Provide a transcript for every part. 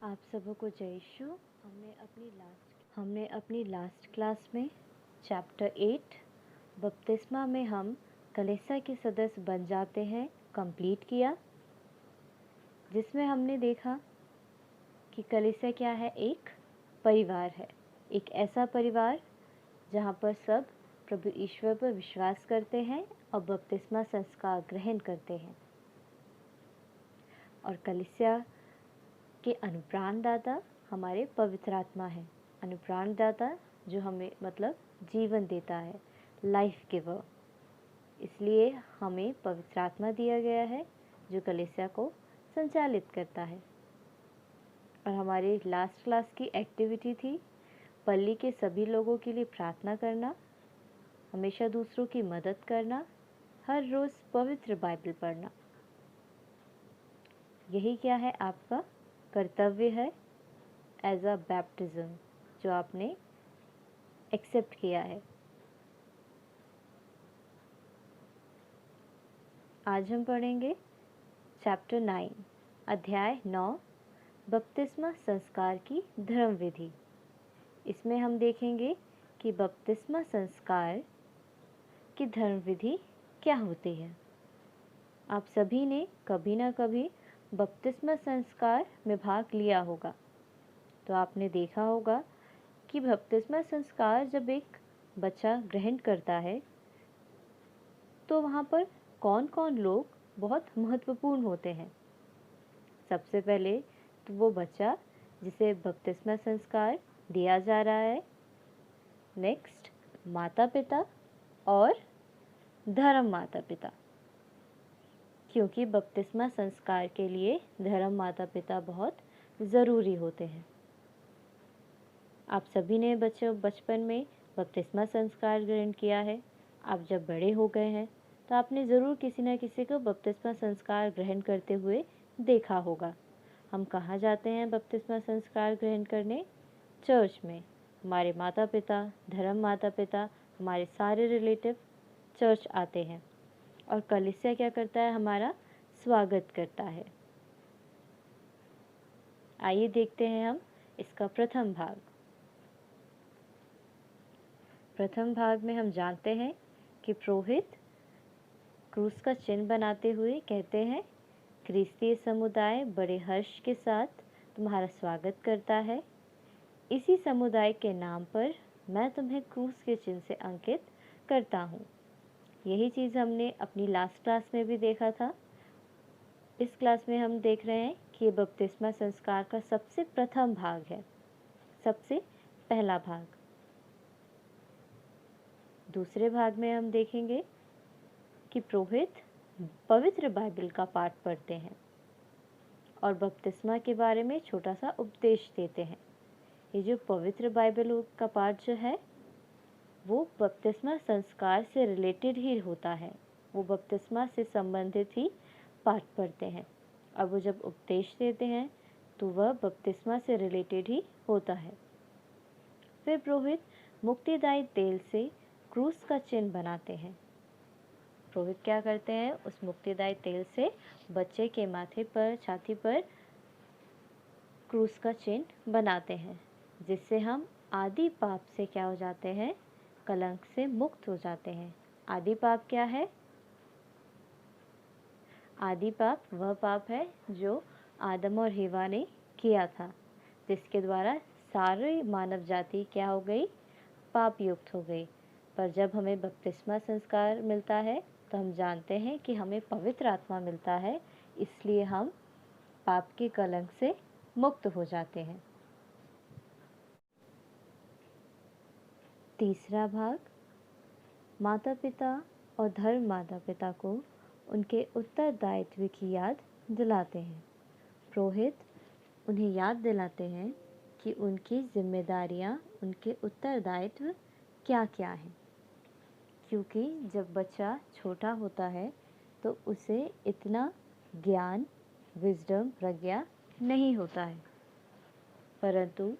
आप सबों को जय यीशु। हमने अपनी लास्ट क्लास में चैप्टर 8 बपतिस्मा में हम कलीसिया के सदस्य बन जाते हैं कंप्लीट किया, जिसमें हमने देखा कि कलीसिया क्या है, एक परिवार है। एक ऐसा परिवार जहाँ पर सब प्रभु ईश्वर पर विश्वास करते हैं और बपतिस्मा संस्कार ग्रहण करते हैं। और कलीसिया के अनुप्राणदाता हमारे पवित्र आत्मा है। अनुप्राणदाता जो हमें मतलब जीवन देता है, लाइफ गिवर। इसलिए हमें पवित्र आत्मा दिया गया है जो कलीसिया को संचालित करता है। और हमारी लास्ट क्लास की एक्टिविटी थी पल्ली के सभी लोगों के लिए प्रार्थना करना, हमेशा दूसरों की मदद करना, हर रोज़ पवित्र बाइबल पढ़ना। यही क्या है, आपका कर्तव्य है एज अ बैप्टिज्म जो आपने एक्सेप्ट किया है। आज हम पढ़ेंगे चैप्टर 9 अध्याय 9 बपतिस्मा संस्कार की धर्म विधि। इसमें हम देखेंगे कि बपतिस्मा संस्कार की धर्म विधि क्या होती है। आप सभी ने कभी ना कभी बपतिस्मा संस्कार में भाग लिया होगा, तो आपने देखा होगा कि बपतिस्मा संस्कार जब एक बच्चा ग्रहण करता है तो वहाँ पर कौन कौन लोग बहुत महत्वपूर्ण होते हैं। सबसे पहले तो वो बच्चा जिसे बपतिस्मा संस्कार दिया जा रहा है, नेक्स्ट माता पिता और धर्म माता पिता, क्योंकि बपतिस्मा संस्कार के लिए धर्म माता पिता बहुत ज़रूरी होते हैं। आप सभी ने बचपन में बपतिस्मा संस्कार ग्रहण किया है। आप जब बड़े हो गए हैं तो आपने ज़रूर किसी न किसी को बपतिस्मा संस्कार ग्रहण करते हुए देखा होगा। हम कहाँ जाते हैं बपतिस्मा संस्कार ग्रहण करने? चर्च में। हमारे माता पिता, धर्म माता पिता, हमारे सारे रिलेटिव चर्च आते हैं और कलीसिया क्या करता है, हमारा स्वागत करता है। आइए देखते हैं हम इसका प्रथम भाग। प्रथम भाग में हम जानते हैं कि पुरोहित क्रूस का चिन्ह बनाते हुए कहते हैं, क्रिस्तीय समुदाय बड़े हर्ष के साथ तुम्हारा स्वागत करता है। इसी समुदाय के नाम पर मैं तुम्हें क्रूस के चिन्ह से अंकित करता हूँ। यही चीज़ हमने अपनी लास्ट क्लास में भी देखा था। इस क्लास में हम देख रहे हैं कि ये बपतिस्मा संस्कार का सबसे प्रथम भाग है, सबसे पहला भाग। दूसरे भाग में हम देखेंगे कि पुरोहित पवित्र बाइबल का पाठ पढ़ते हैं और बपतिस्मा के बारे में छोटा सा उपदेश देते हैं। ये जो पवित्र बाइबल का पाठ जो है वो बपतिस्मा संस्कार से रिलेटेड ही होता है। वो बपतिस्मा से संबंधित ही पाठ पढ़ते हैं और वो जब उपदेश देते हैं तो वह बपतिस्मा से रिलेटेड ही होता है। फिर पुरोहित मुक्तिदायी तेल से क्रूस का चिन्ह बनाते हैं। पुरोहित क्या करते हैं, उस मुक्तिदायी तेल से बच्चे के माथे पर, छाती पर क्रूस का चिन्ह बनाते हैं, जिससे हम आदि पाप से क्या हो जाते हैं, कलंक से मुक्त हो जाते हैं। आदि पाप क्या है? आदि पाप वह पाप है जो आदम और हवा ने किया था, जिसके द्वारा सारी मानव जाति क्या हो गई, पाप युक्त हो गई। पर जब हमें बपतिस्मा संस्कार मिलता है तो हम जानते हैं कि हमें पवित्र आत्मा मिलता है, इसलिए हम पाप के कलंक से मुक्त हो जाते हैं। तीसरा भाग, माता पिता और धर्म माता पिता को उनके उत्तरदायित्व की याद दिलाते हैं। पुरोहित उन्हें याद दिलाते हैं कि उनकी जिम्मेदारियां, उनके उत्तरदायित्व क्या क्या हैं, क्योंकि जब बच्चा छोटा होता है तो उसे इतना ज्ञान, विजडम, प्रज्ञा नहीं होता है, परंतु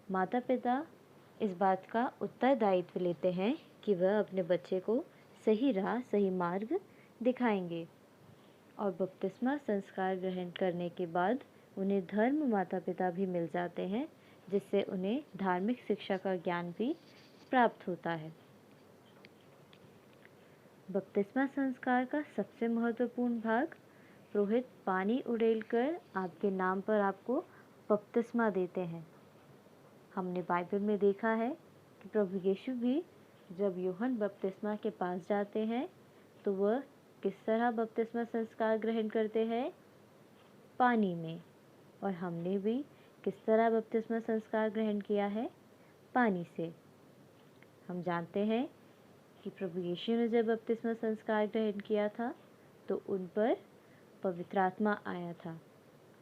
माता पिता इस बात का उत्तरदायित्व लेते हैं कि वह अपने बच्चे को सही राह, सही मार्ग दिखाएंगे। और बपतिस्मा संस्कार ग्रहण करने के बाद उन्हें धर्म माता पिता भी मिल जाते हैं, जिससे उन्हें धार्मिक शिक्षा का ज्ञान भी प्राप्त होता है। बपतिस्मा संस्कार का सबसे महत्वपूर्ण भाग, पुरोहित पानी उड़ेलकर आपके नाम पर आपको बपतिस्मा देते हैं। हमने बाइबल में देखा है कि प्रभु यीशु भी जब यूहन्ना बपतिस्मा के पास जाते हैं तो वह किस तरह बपतिस्मा संस्कार ग्रहण करते हैं? पानी में। और हमने भी किस तरह बपतिस्मा संस्कार ग्रहण किया है? पानी से। हम जानते हैं कि प्रभु यीशु ने जब बपतिस्मा संस्कार ग्रहण किया था तो उन पर पवित्र आत्मा आया था,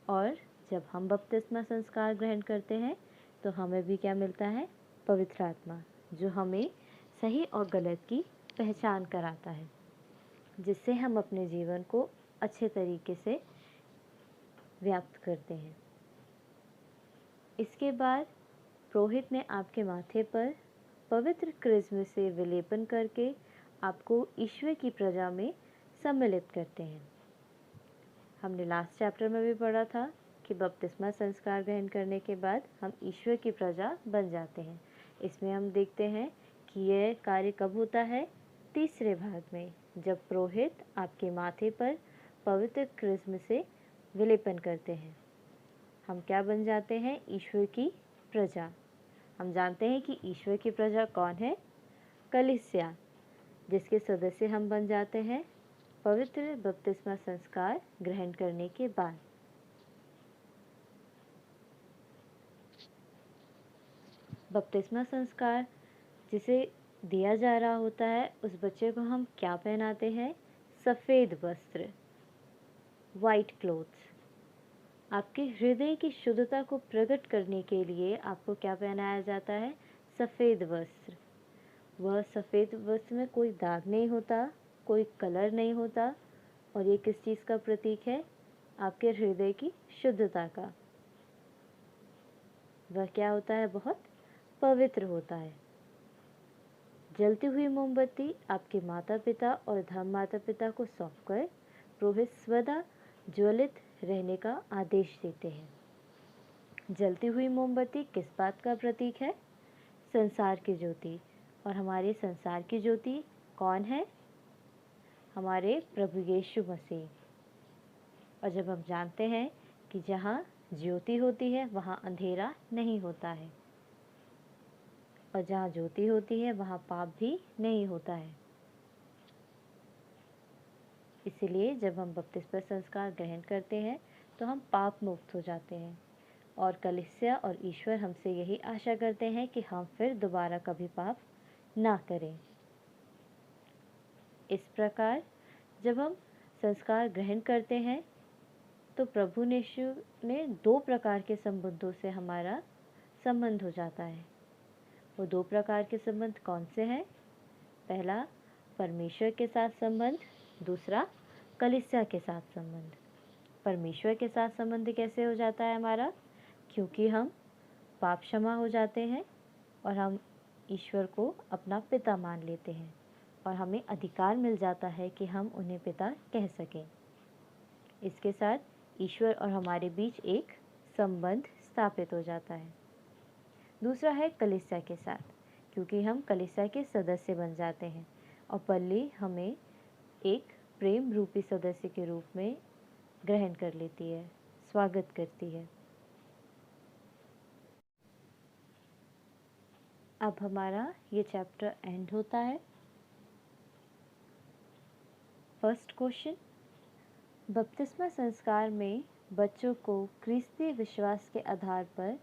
और जब हम बपतिस्मा संस्कार ग्रहण करते हैं तो हमें भी क्या मिलता है? पवित्र आत्मा, जो हमें सही और गलत की पहचान कराता है, जिससे हम अपने जीवन को अच्छे तरीके से व्याप्त करते हैं। इसके बाद पुरोहित ने आपके माथे पर पवित्र क्रिस्म से विलेपन करके आपको ईश्वर की प्रजा में सम्मिलित करते हैं। हमने लास्ट चैप्टर में भी पढ़ा था कि बपतिस्मा संस्कार ग्रहण करने के बाद हम ईश्वर की प्रजा बन जाते हैं। इसमें हम देखते हैं कि यह कार्य कब होता है? तीसरे भाग में, जब पुरोहित आपके माथे पर पवित्र क्रिस्म से विलेपन करते हैं। हम क्या बन जाते हैं? ईश्वर की प्रजा। हम जानते हैं कि ईश्वर की प्रजा कौन है? कलीसिया, जिसके सदस्य हम बन जाते हैं पवित्र बपतिस्मा संस्कार ग्रहण करने के बाद। बपतिस्मा संस्कार जिसे दिया जा रहा होता है, उस बच्चे को हम क्या पहनाते हैं? सफ़ेद वस्त्र, वाइट क्लोथ्स। आपके हृदय की शुद्धता को प्रकट करने के लिए आपको क्या पहनाया जाता है? सफ़ेद वस्त्र। वह सफ़ेद वस्त्र में कोई दाग नहीं होता, कोई कलर नहीं होता, और ये किस चीज़ का प्रतीक है? आपके हृदय की शुद्धता का। वह क्या होता है? बहुत पवित्र होता है। जलती हुई मोमबत्ती आपके माता पिता और धर्म माता पिता को सौंपकर पुरोहित सदा ज्वलित रहने का आदेश देते हैं। जलती हुई मोमबत्ती किस बात का प्रतीक है? संसार की ज्योति। और हमारे संसार की ज्योति कौन है? हमारे प्रभु यीशु मसीह। और जब हम जानते हैं कि जहाँ ज्योति होती है वहाँ अंधेरा नहीं होता है, और जहाँ ज्योति होती है वहाँ पाप भी नहीं होता है। इसलिए जब हम बपतिस्मा संस्कार ग्रहण करते हैं तो हम पाप मुक्त हो जाते हैं, और कलीसिया और ईश्वर हमसे यही आशा करते हैं कि हम फिर दोबारा कभी पाप ना करें। इस प्रकार जब हम संस्कार ग्रहण करते हैं तो प्रभु यीशु ने 2 प्रकार के संबंधों से हमारा संबंध हो जाता है। वो 2 प्रकार के संबंध कौन से हैं? पहला परमेश्वर के साथ संबंध, दूसरा कलीसिया के साथ संबंध। परमेश्वर के साथ संबंध कैसे हो जाता है हमारा? क्योंकि हम पाप क्षमा हो जाते हैं और हम ईश्वर को अपना पिता मान लेते हैं, और हमें अधिकार मिल जाता है कि हम उन्हें पिता कह सकें। इसके साथ ईश्वर और हमारे बीच एक संबंध स्थापित हो जाता है। दूसरा है कलीसिया के साथ, क्योंकि हम कलीसिया के सदस्य बन जाते हैं और पल्ली हमें एक प्रेम रूपी सदस्य के रूप में ग्रहण कर लेती है, स्वागत करती है। अब हमारा ये चैप्टर एंड होता है। फर्स्ट क्वेश्चन, बपतिस्मा संस्कार में बच्चों को क्रिस्ती विश्वास के आधार पर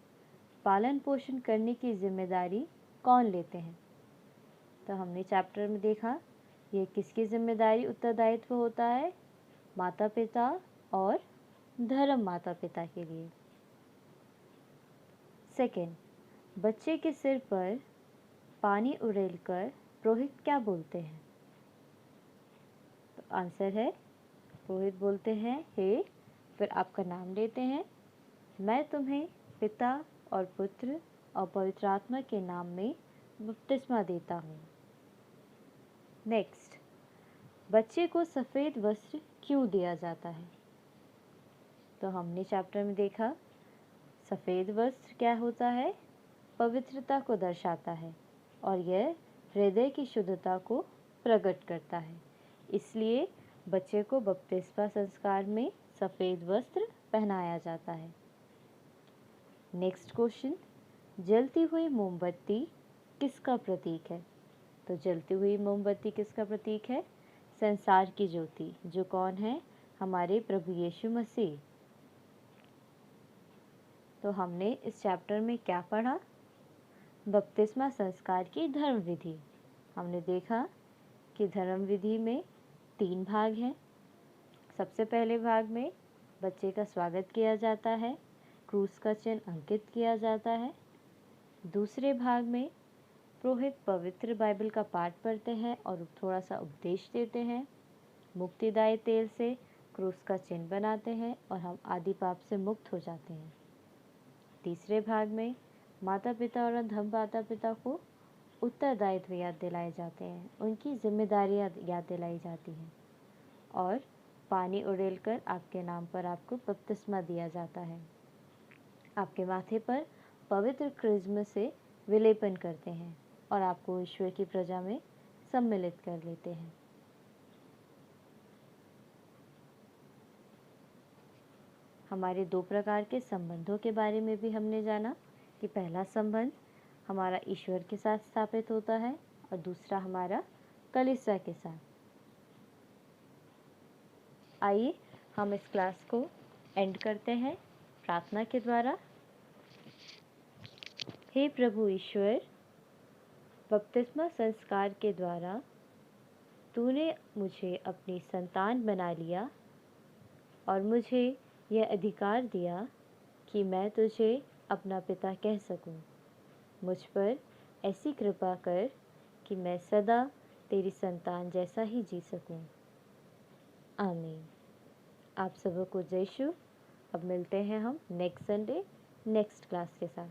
पालन पोषण करने की जिम्मेदारी कौन लेते हैं? तो हमने चैप्टर में देखा ये किसकी जिम्मेदारी उत्तरदायित्व होता है? माता पिता और धर्म माता पिता के लिए। सेकंड, बच्चे के सिर पर पानी उड़ेलकर पुरोहित क्या बोलते हैं? तो आंसर है, पुरोहित बोलते हैं हे, फिर आपका नाम लेते हैं, मैं तुम्हें पिता और पुत्र और पवित्र आत्मा के नाम में बपतिस्मा देता हूँ। नेक्स्ट, बच्चे को सफ़ेद वस्त्र क्यों दिया जाता है? तो हमने चैप्टर में देखा सफ़ेद वस्त्र क्या होता है, पवित्रता को दर्शाता है और यह हृदय की शुद्धता को प्रकट करता है। इसलिए बच्चे को बपतिस्मा संस्कार में सफ़ेद वस्त्र पहनाया जाता है। नेक्स्ट क्वेश्चन, जलती हुई मोमबत्ती किसका प्रतीक है? तो जलती हुई मोमबत्ती किसका प्रतीक है? संसार की ज्योति, जो कौन है? हमारे प्रभु यीशु मसीह। तो हमने इस चैप्टर में क्या पढ़ा? बपतिस्मा संस्कार की धर्म विधि। हमने देखा कि धर्म विधि में 3 भाग हैं। सबसे पहले भाग में बच्चे का स्वागत किया जाता है, क्रूस का चिन्ह अंकित किया जाता है। दूसरे भाग में पुरोहित पवित्र बाइबल का पाठ पढ़ते हैं और थोड़ा सा उपदेश देते हैं। मुक्तिदायी तेल से क्रूस का चिन्ह बनाते हैं और हम आदि पाप से मुक्त हो जाते हैं। तीसरे भाग में माता पिता और धर्म माता पिता को उत्तरदायित्व याद दिलाए जाते हैं, उनकी जिम्मेदारियां याद दिलाई जाती हैं और पानी उड़ेलकर आपके नाम पर आपको बपतिस्मा दिया जाता है। आपके माथे पर पवित्र क्रिस्म से विलेपन करते हैं और आपको ईश्वर की प्रजा में सम्मिलित कर लेते हैं। हमारे 2 प्रकार के संबंधों के बारे में भी हमने जाना कि पहला संबंध हमारा ईश्वर के साथ स्थापित होता है और दूसरा हमारा कलीसिया के साथ। आइए हम इस क्लास को एंड करते हैं प्रार्थना के द्वारा। हे प्रभु ईश्वर, बपतिस्मा संस्कार के द्वारा तूने मुझे अपनी संतान बना लिया और मुझे यह अधिकार दिया कि मैं तुझे अपना पिता कह सकूं। मुझ पर ऐसी कृपा कर कि मैं सदा तेरी संतान जैसा ही जी सकूं। आमीन। आप सबको जय यीशु। अब मिलते हैं हम नेक्स्ट संडे नेक्स्ट क्लास के साथ।